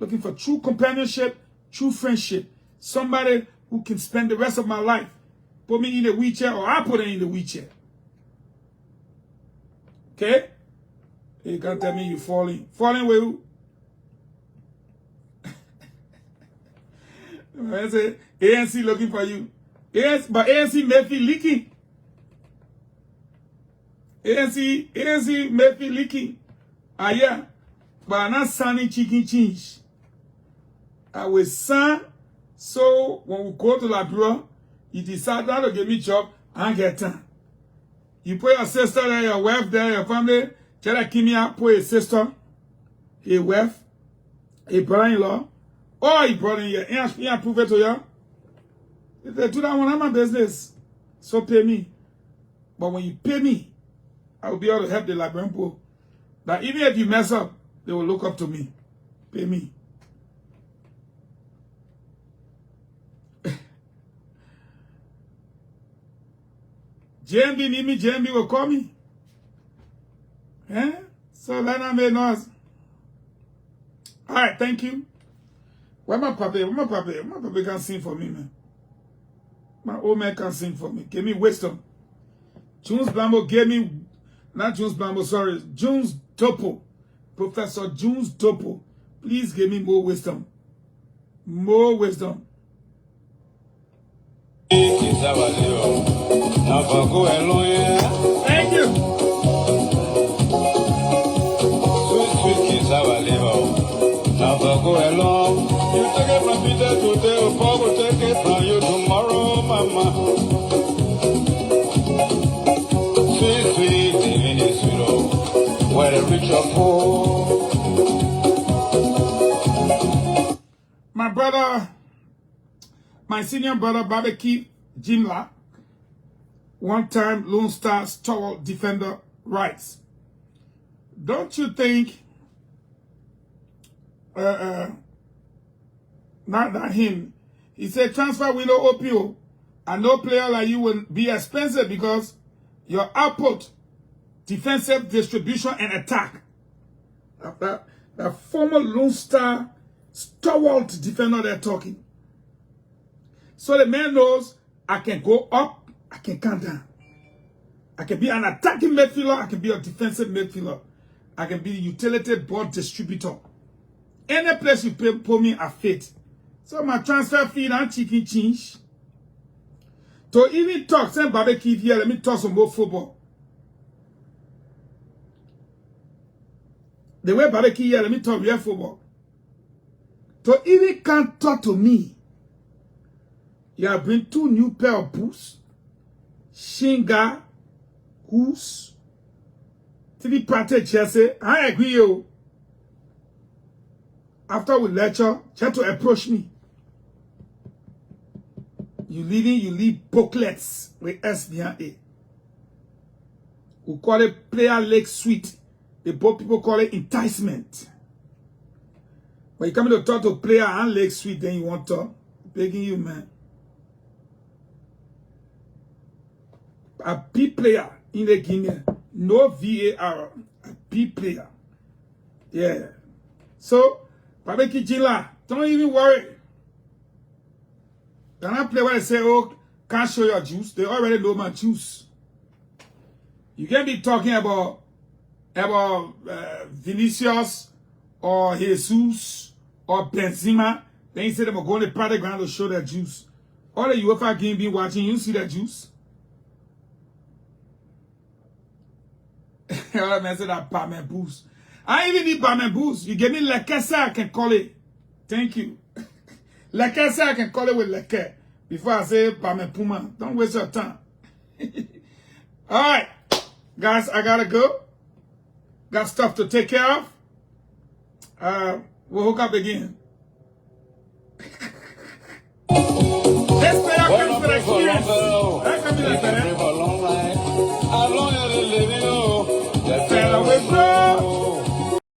Looking for true companionship, true friendship. Somebody who can spend the rest of my life. Put me in the wheelchair or I put her in the wheelchair. Okay? You can't tell me you falling. Falling with who? I say, ANC looking for you. But ANC may feel leaking. ANC may feel leaking. Ah, yeah. But I'm not signing chicken change. I will sign. So when we go to Liberia, you decide not to give me job and get time. You put your sister there, your wife there, your family. Tell her, give me a put a sister, a wife, a brother-in-law, or a brother-in-law. You prove it to you. If they do that one, I'm my business. So pay me. But when you pay me, I will be able to help the Liberian poor. That even if you mess up, they will look up to me. Pay me. JMB need me, JMB will call me. Eh? So Lena made noise. Alright, thank you. Where my puppy? Where my puppy? My puppy can sing for me, man. My old man can sing for me. Give me wisdom. Junes Blambo gave me, not Junes Blambo, sorry, Junes Topo. Professor Junes Topo. Please give me more wisdom. More wisdom. Thank you. Sweet kids, how I live. Now go along. You take it from Peter today, Paul will take it from you tomorrow, Mama. Sweet, sweet, living is sweet, where the rich are poor. My brother, my senior brother, Barbecue Jimla, one-time Lone Star stalwart defender, writes, don't you think, not him, he said, transfer window OPO, and no player like you will be expensive because your output, defensive distribution, and attack. The former Lone Star stalwart defender they're talking. So the man knows I can go up, I can come down. I can be an attacking midfielder, I can be a defensive midfielder. I can be the utility ball distributor. Any place you put me, I fit. So my transfer fee and chicken change. To even talk, send Barbecue here, let me talk some more football. The way Barbecue here, let me talk real football. To even can't talk to me. You have bring 2 new pair of boots. Shinga, Goose. TV Party Chelsea. I agree, yo. After we lecture, try to approach me. You leave booklets with S behind A. We call it player leg suite. The both people call it enticement. When you come to talk to player and leg suite, then you want to talk. Begging you, man. A B player in the Guinea. No VAR. A B player. Yeah. So, Barbecue Jila, don't even worry. Can I play where they say, oh, can't show your juice? They already know my juice. You can't be talking about Vinicius or Jesus or Benzema. Then you say them are going to party ground to show their juice. All the UEFA game be watching, you see that juice? All that man said that Batman boost. I even need Batman boost. You give me Lekesa, I can call it. Thank you. Lekesa, I can call it with Leke. Before I say Batman Puma. Don't waste your time. Alright. Guys, I gotta go. Got stuff to take care of. We'll hook up again. This player comes with experience.